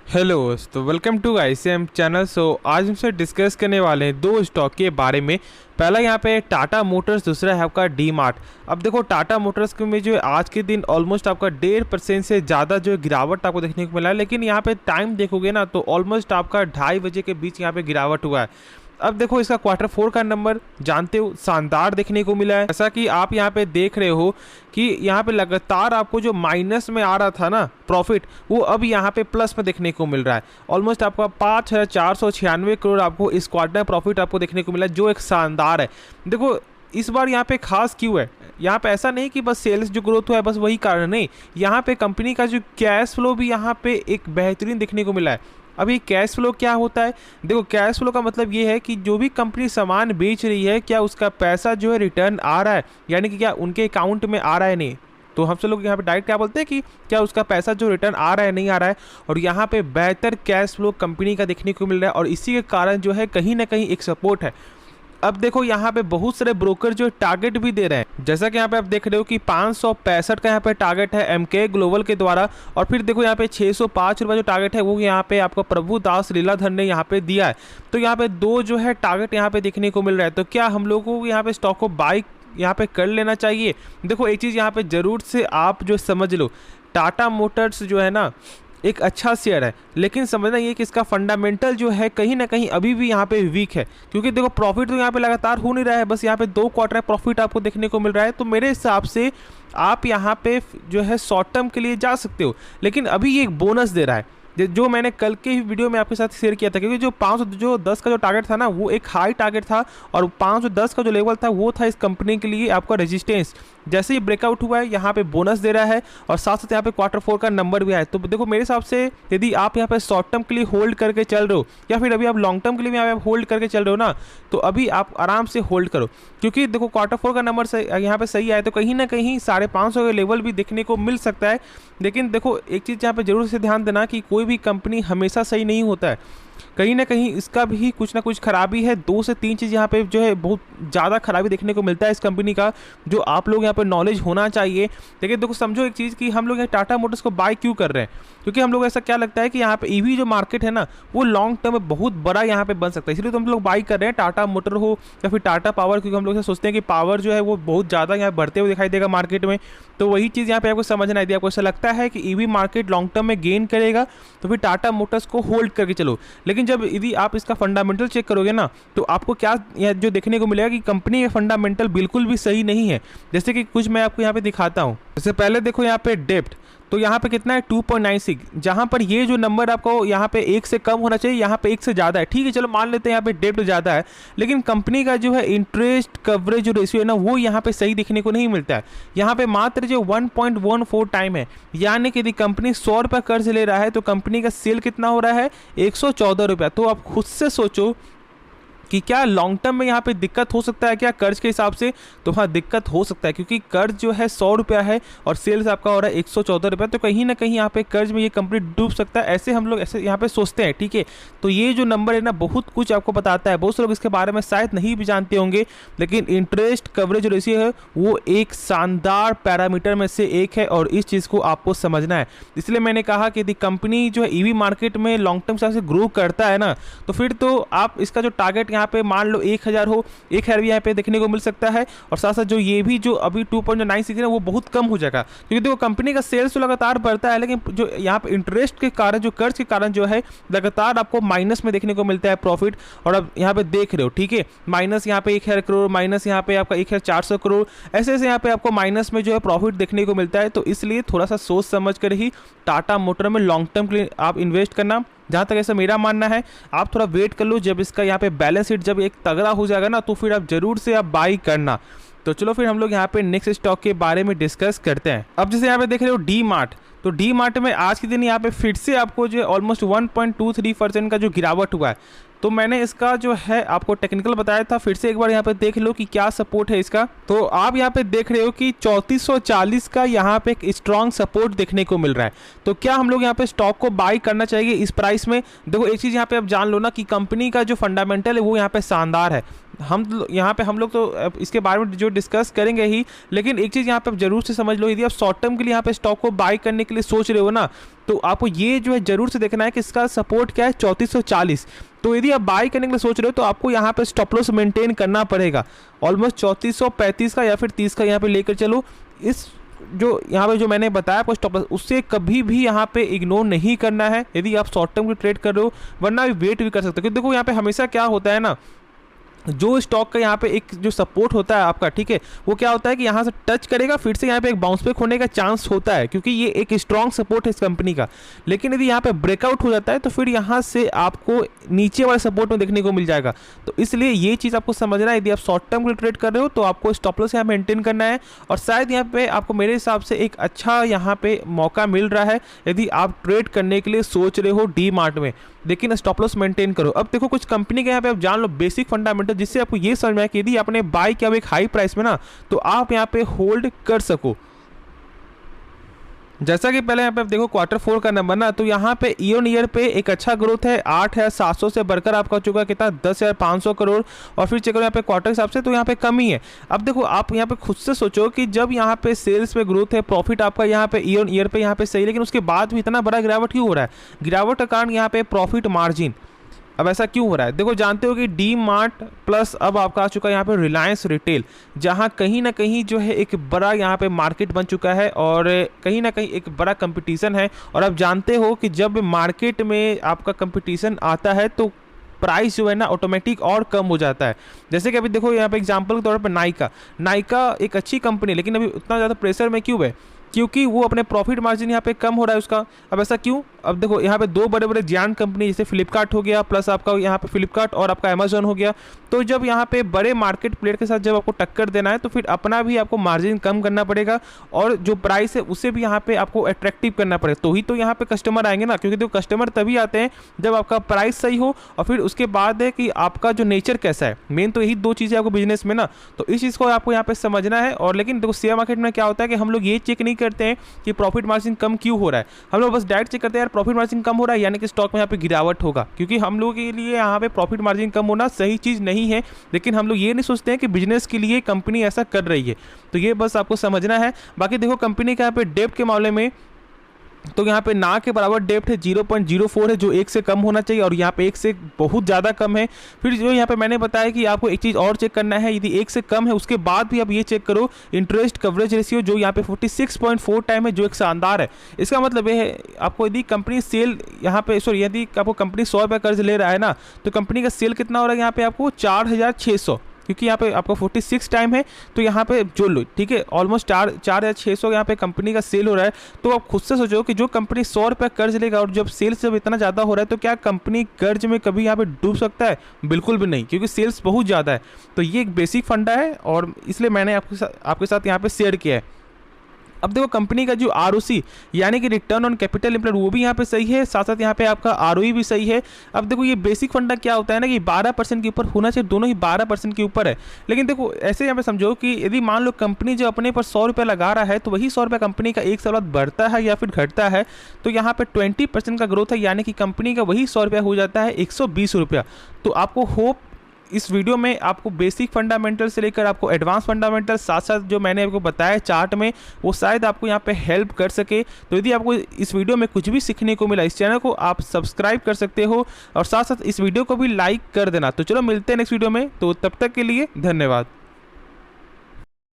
Hello तो welcome to ICM channel. आज हमसे डिस्कस करने वाले हैं दो स्टॉक के बारे में। पहला यहाँ पे टाटा मोटर्स, दूसरा है आपका डी मार्ट। अब देखो टाटा मोटर्स के में जो है आज के दिन ऑलमोस्ट आपका 1.5% से ज़्यादा जो है गिरावट आपको देखने को मिला है, लेकिन यहाँ पे टाइम देखोगे ना तो ऑलमोस्ट आपका 2:30 बजे के बीच यहाँ पे गिरावट हुआ है। अब देखो इसका Q4 का नंबर जानते हो शानदार देखने को मिला है। ऐसा कि आप यहाँ पे देख रहे हो कि यहाँ पे लगातार आपको जो माइनस में आ रहा था ना प्रॉफिट, वो अब यहाँ पे प्लस में देखने को मिल रहा है। ऑलमोस्ट आपका 5,496 करोड़ आपको इस क्वार्टर प्रॉफिट आपको देखने को मिला है, जो एक शानदार है। देखो इस बार यहाँ पे खास क्यों है, यहाँ पे ऐसा नहीं कि बस सेल्स जो ग्रोथ हुआ है बस वही कारण नहीं, यहाँ पे कंपनी का जो कैश फ्लो भी यहाँ पे एक बेहतरीन देखने को मिला है। अभी कैश फ्लो क्या होता है, देखो कैश फ्लो का मतलब ये है कि जो भी कंपनी सामान बेच रही है क्या उसका पैसा जो है रिटर्न आ रहा है, यानी कि क्या उनके अकाउंट में आ रहा है नहीं। तो हम सब लोग यहाँ पे डायरेक्ट क्या बोलते हैं कि क्या उसका पैसा जो रिटर्न आ रहा है नहीं आ रहा है, और यहाँ पे बेहतर कैश फ्लो कंपनी का देखने को मिल रहा है, और इसी के कारण जो है कहीं ना कहीं एक सपोर्ट है। अब देखो यहाँ पे बहुत सारे ब्रोकर जो टारगेट भी दे रहे हैं, जैसा कि यहाँ पे आप देख रहे हो कि 565 का यहाँ पे टारगेट है एमके ग्लोबल के द्वारा, और फिर देखो यहाँ पे 605 रुपये जो टारगेट है वो यहाँ पे आपको प्रभुदास लीलाधर ने यहाँ पे दिया है। तो यहाँ पे दो जो है टारगेट यहाँ पे देखने को मिल रहा है। तो क्या हम लोगों को यहाँ पे स्टॉक को बाई यहाँ पे कर लेना चाहिए? देखो एक चीज़ यहाँ पे जरूर से आप जो समझ लो, टाटा मोटर्स जो है ना एक अच्छा शेयर है, लेकिन समझना ये कि इसका फंडामेंटल जो है कहीं ना कहीं अभी भी यहाँ पे वीक है, क्योंकि देखो प्रॉफिट तो यहाँ पे लगातार हो नहीं रहा है, बस यहाँ पे 2 क्वार्टर प्रॉफिट आपको देखने को मिल रहा है। तो मेरे हिसाब से आप यहाँ पे जो है शॉर्ट टर्म के लिए जा सकते हो, लेकिन अभी ये एक बोनस दे रहा है जो मैंने कल के ही वीडियो में आपके साथ शेयर किया था, क्योंकि जो 510 का जो टारगेट था ना वो एक हाई टारगेट था, और 510 का जो लेवल था वो था इस कंपनी के लिए आपका रेजिस्टेंस। जैसे ही ब्रेकआउट हुआ है यहाँ पे बोनस दे रहा है, और साथ साथ यहाँ पे Q4 का नंबर भी है। तो देखो मेरे हिसाब से यदि आप यहाँ पे शॉर्ट टर्म के लिए होल्ड करके चल रहे हो, या फिर अभी आप लॉन्ग टर्म के लिए भी यहाँ पे होल्ड करके चल रहे हो ना, तो अभी आप आराम से होल्ड करो, क्योंकि देखो Q4 का नंबर यहाँ पे सही आया तो कहीं ना कहीं 550 का लेवल भी देखने को मिल सकता है। लेकिन देखो एक चीज़ यहाँ पे जरूर से ध्यान देना कि कोई भी कंपनी हमेशा सही नहीं होता है, कहीं ना कहीं इसका भी कुछ ना कुछ खराबी है। 2 से 3 चीज़ यहाँ पे जो है बहुत ज़्यादा खराबी देखने को मिलता है इस कंपनी का, जो आप लोग यहाँ पे नॉलेज होना चाहिए। लेकिन देखो समझो एक चीज़ कि हम लोग यहाँ टाटा मोटर्स को बाय क्यों कर रहे हैं, क्योंकि हम लोग ऐसा क्या लगता है कि यहाँ पे ईवी जो मार्केट है ना वो लॉन्ग टर्म में बहुत बड़ा यहाँ पे बन सकता है, इसलिए तो हम लोग बाई कर रहे हैं टाटा मोटर हो या फिर टाटा पावर, क्योंकि हम लोग सोचते हैं कि पावर जो है वो बहुत ज़्यादा यहाँ बढ़ते हुए दिखाई देगा मार्केट में। तो वही चीज़ यहाँ पे आपको समझना है। आपको ऐसा लगता है कि ईवी मार्केट लॉन्ग टर्म में गेन करेगा तो फिर टाटा मोटर्स को होल्ड करके चलो, लेकिन जब यदि आप इसका फंडामेंटल चेक करोगे ना तो आपको क्या जो देखने को मिलेगा कि कंपनी का फंडामेंटल बिल्कुल भी सही नहीं है। जैसे कि कुछ मैं आपको यहाँ पे दिखाता हूँ। जैसे पहले देखो यहाँ पे डेप्ट, तो यहाँ पे कितना है 2.96, जहाँ पर ये जो नंबर आपको यहाँ पे 1 से कम होना चाहिए, यहाँ पे 1 से ज़्यादा है। ठीक है चलो मान लेते हैं यहाँ पे डेप्ट ज़्यादा है, लेकिन कंपनी का जो है इंटरेस्ट कवरेज जो रेशियो है ना वो यहाँ पे सही देखने को नहीं मिलता है। यहाँ पे मात्र जो 1.14 टाइम है, यानी कि यदि कंपनी 100 रुपये कर्ज ले रहा है तो कंपनी का सेल कितना हो रहा है 114 रुपया। तो आप खुद से सोचो कि क्या लॉन्ग टर्म में यहाँ पे दिक्कत हो सकता है क्या कर्ज के हिसाब से? तो हाँ दिक्कत हो सकता है, क्योंकि कर्ज जो है 100 रुपया है और सेल्स आपका हो रहा है 114 रुपया, तो कहीं ना कहीं यहाँ पे कर्ज में ये कंपनी डूब सकता है, ऐसे हम लोग ऐसे यहाँ पे सोचते हैं। ठीक है तो ये जो नंबर है ना बहुत कुछ आपको बताता है, बहुत से लोग इसके बारे में शायद नहीं भी जानते होंगे, लेकिन इंटरेस्ट कवरेज रेशियो है वो एक शानदार पैरामीटर में से एक है, और इस चीज़ को आपको समझना है। इसलिए मैंने कहा कि यदि कंपनी जो है ईवी मार्केट में लॉन्ग टर्म हिसाब से ग्रो करता है ना, तो फिर तो आप इसका जो टारगेट यहाँ पे मान लो 1000 हो, 1000 भी यहाँ पे देखने को मिल सकता है, और साथ साथ जो ये भी जो अभी 2.96 है वो बहुत कम हो जाएगा, क्योंकि देखो कंपनी का सेल्स तो लगातार बढ़ता है, लेकिन जो यहाँ पे इंटरेस्ट के कारण जो कर्ज के कारण जो है लगातार आपको माइनस में देखने को मिलता है प्रॉफिट। और अब यहाँ पे देख रहे हो ठीक है माइनस यहाँ पे 1000 करोड़, माइनस यहाँ पे आपका 1400 करोड़, ऐसे ऐसे यहाँ पे आपको माइनस में जो है प्रॉफिट देखने को मिलता है। तो इसलिए थोड़ा सा सोच समझ कर ही टाटा मोटर में लॉन्ग टर्म के लिए आप इन्वेस्ट करना, जहाँ तक ऐसा मेरा मानना है। आप थोड़ा वेट कर लो, जब इसका यहाँ पे बैलेंस शीट जब एक तगड़ा हो जाएगा ना तो फिर आप जरूर से आप बाई करना। तो चलो फिर हम लोग यहाँ पे नेक्स्ट स्टॉक के बारे में डिस्कस करते हैं। अब जैसे यहाँ पे देख रहे हो डी मार्ट, तो डी मार्ट में आज के दिन यहाँ पे फिर से आपको जो ऑलमोस्ट 1.23% का जो गिरावट हुआ है, तो मैंने इसका जो है आपको टेक्निकल बताया था, फिर से एक बार यहाँ पे देख लो कि क्या सपोर्ट है इसका। तो आप यहाँ पे देख रहे हो कि 3440 का यहाँ पे एक स्ट्रॉन्ग सपोर्ट देखने को मिल रहा है। तो क्या हम लोग यहाँ पे स्टॉक को बाई करना चाहिए इस प्राइस में? देखो एक चीज़ यहाँ पे आप जान लो ना कि कंपनी का जो फंडामेंटल है वो यहाँ पे शानदार है। हम लोग तो इसके बारे में जो डिस्कस करेंगे ही, लेकिन एक चीज़ यहाँ पे आप जरूर से समझ लो, यदि आप शॉर्ट टर्म के लिए यहाँ पे स्टॉक को बाई करने के लिए सोच रहे हो ना, तो आपको ये जो है जरूर से देखना है कि इसका सपोर्ट क्या है, 3440। तो यदि आप बाई करने के लिए सोच रहे हो तो आपको यहाँ पे स्टॉप लॉस मेंटेन करना पड़ेगा ऑलमोस्ट 3435 का या फिर 30 का यहाँ पे लेकर चलो। इस जो यहाँ पे जो मैंने बताया आपको स्टॉप लॉस, उससे कभी भी यहाँ पे इग्नोर नहीं करना है यदि आप शॉर्ट टर्म की ट्रेड कर रहे हो, वरना वेट भी कर सकते हो। क्योंकि देखो यहाँ पे हमेशा क्या होता है ना, जो स्टॉक का यहाँ पे एक जो सपोर्ट होता है आपका, ठीक है, वो क्या होता है कि यहाँ से टच करेगा फिर से यहाँ पे एक बाउंस बैक होने का चांस होता है, क्योंकि ये एक स्ट्रॉन्ग सपोर्ट है इस कंपनी का। लेकिन यदि यहाँ पे ब्रेकआउट हो जाता है तो फिर यहाँ से आपको नीचे वाले सपोर्ट में देखने को मिल जाएगा। तो इसलिए ये चीज़ आपको समझना है, यदि आप शॉर्ट टर्म के लिए ट्रेड कर रहे हो तो आपको स्टॉप लॉस यहाँ मेंटेन करना है। और शायद यहाँ पे आपको मेरे हिसाब से एक अच्छा यहाँ पे मौका मिल रहा है यदि आप ट्रेड करने के लिए सोच रहे हो डी मार्ट में, लेकिन स्टॉप लॉस मेंटेन करो। अब देखो कुछ कंपनी के यहाँ पे आप जान लो बेसिक फंडामेंटल, जिससे आपको ये समझ में आए कि यदि आपने बाय किया एक हाई प्राइस में ना, तो आप यहाँ पे होल्ड कर सको। जैसा कि पहले यहाँ पे देखो Q4 का नंबर ना, तो यहाँ पे ईयर ईयर पे एक अच्छा ग्रोथ है, 8,700 से बढ़कर आपका हो चुका है कितना, 10,500 करोड़। और फिर चेक करो यहाँ पे क्वार्टर के हिसाब से तो यहाँ पे कमी है। अब देखो आप यहाँ पे खुद से सोचो कि जब यहाँ पे सेल्स पे ग्रोथ है, प्रॉफिट आपका यहाँ पे ईयर ईयर पे यहाँ पे सही, लेकिन उसके बाद भी इतना बड़ा गिरावट क्यों हो रहा है? गिरावट का कारण यहाँ पे प्रॉफिट मार्जिन। अब ऐसा क्यों हो रहा है? देखो जानते हो कि डी मार्ट प्लस अब आपका आ चुका है यहाँ पे रिलायंस रिटेल, जहाँ कहीं ना कहीं जो है एक बड़ा यहाँ पे मार्केट बन चुका है और कहीं ना कहीं एक बड़ा कंपटीशन है। और आप जानते हो कि जब मार्केट में आपका कंपटीशन आता है तो प्राइस जो है ना ऑटोमेटिक और कम हो जाता है। जैसे कि अभी देखो यहाँ पे एग्जांपल के तौर पर नाइका एक अच्छी कंपनी है, लेकिन अभी उतना ज़्यादा प्रेशर में क्यों है? क्योंकि वो अपने प्रॉफिट मार्जिन यहाँ पे कम हो रहा है उसका। अब ऐसा क्यों? अब देखो यहाँ पे दो बड़े बड़े जायंट कंपनी जैसे फ्लिपकार्ट हो गया, प्लस आपका यहाँ पे फ्लिपकार्ट और आपका अमेजोन हो गया, तो जब यहाँ पे बड़े मार्केट प्लेयर के साथ जब आपको टक्कर देना है तो फिर अपना भी आपको मार्जिन कम करना पड़ेगा और जो प्राइस है उसे भी यहाँ पे आपको अट्रैक्टिव करना पड़ेगा, तो ही तो यहाँ पे कस्टमर आएंगे ना। क्योंकि देखो कस्टमर तभी आते हैं जब आपका प्राइस सही हो और फिर उसके बाद है कि आपका जो नेचर कैसा है। मेन तो यही दो चीज़ें आपको बिजनेस में ना, तो इस चीज़ को आपको यहाँ पे समझना है। और लेकिन देखो शेयर मार्केट में क्या होता है कि हम लोग ये चेक नहीं करते हैं कि प्रॉफिट मार्जिन कम क्यों हो रहा है, हम लोग बस डायरेक्ट चेक करते हैं यार प्रॉफिट मार्जिन कम हो रहा है यानी कि स्टॉक में यहाँ पे गिरावट होगा। क्योंकि हम लोगों के लिए यहाँ पे प्रॉफिट मार्जिन कम होना सही चीज़ नहीं है, लेकिन हम लोग ये नहीं सोचते हैं कि बिजनेस के लिए कंपनी ऐसा कर रही है। तो ये बस आपको समझना है। बाकी देखो कंपनी का यहाँ पे डेप्ट के मामले में तो यहाँ पे ना के बराबर डेप्ट है, 0.04 है, जो 1 से कम होना चाहिए और यहाँ पे 1 से बहुत ज़्यादा कम है। फिर जो यहाँ पे मैंने बताया कि आपको एक चीज़ और चेक करना है, यदि 1 से कम है उसके बाद भी आप ये चेक करो इंटरेस्ट कवरेज रेशियो, जो यहाँ पे 46.4 टाइम है, जो एक शानदार है। इसका मतलब ये है आपको यदि कंपनी सेल यहाँ पे यदि आपको कंपनी 100 रुपये कर्ज ले रहा है ना, तो कंपनी का सेल कितना हो रहा है यहाँ पे आपको 4,600, क्योंकि यहाँ पे आपका 46 टाइम है, तो यहाँ पे जो लो ठीक है ऑलमोस्ट 4,600 यहाँ पे कंपनी का सेल हो रहा है। तो आप खुद से सोचो कि जो कंपनी 100 रुपये कर्ज लेगा और जब सेल्स जब इतना ज़्यादा हो रहा है तो क्या कंपनी कर्ज में कभी यहाँ पे डूब सकता है? बिल्कुल भी नहीं, क्योंकि सेल्स बहुत ज़्यादा है। तो ये एक बेसिक फंडा है और इसलिए मैंने आपके साथ यहाँ पे शेयर किया है। अब देखो कंपनी का जो ROC यानी कि रिटर्न ऑन कैपिटल एम्प्लॉयड वो भी यहाँ पे सही है, साथ साथ यहाँ पे आपका ROE भी सही है। अब देखो ये बेसिक फंडा क्या होता है ना कि 12% के ऊपर होना चाहिए, दोनों ही 12% के ऊपर है। लेकिन देखो ऐसे यहाँ पे समझो कि यदि मान लो कंपनी जो अपने पर 100 रुपये लगा रहा है तो वही 100 रुपये कंपनी का एक साल बाद बढ़ता है या फिर घटता है, तो यहाँ पे 20% का ग्रोथ है, यानी कि कंपनी का वही 100 रुपया हो जाता है 120 रुपया। तो आपको होप इस वीडियो में आपको बेसिक फंडामेंटल से लेकर आपको एडवांस फंडामेंटल साथ साथ जो मैंने आपको बताया चार्ट में, वो शायद आपको यहाँ पे हेल्प कर सके। तो यदि आपको इस वीडियो में कुछ भी सीखने को मिला, इस चैनल को आप सब्सक्राइब कर सकते हो और साथ साथ इस वीडियो को भी लाइक कर देना। तो चलो मिलते हैं नेक्स्ट वीडियो में, तो तब तक के लिए धन्यवाद।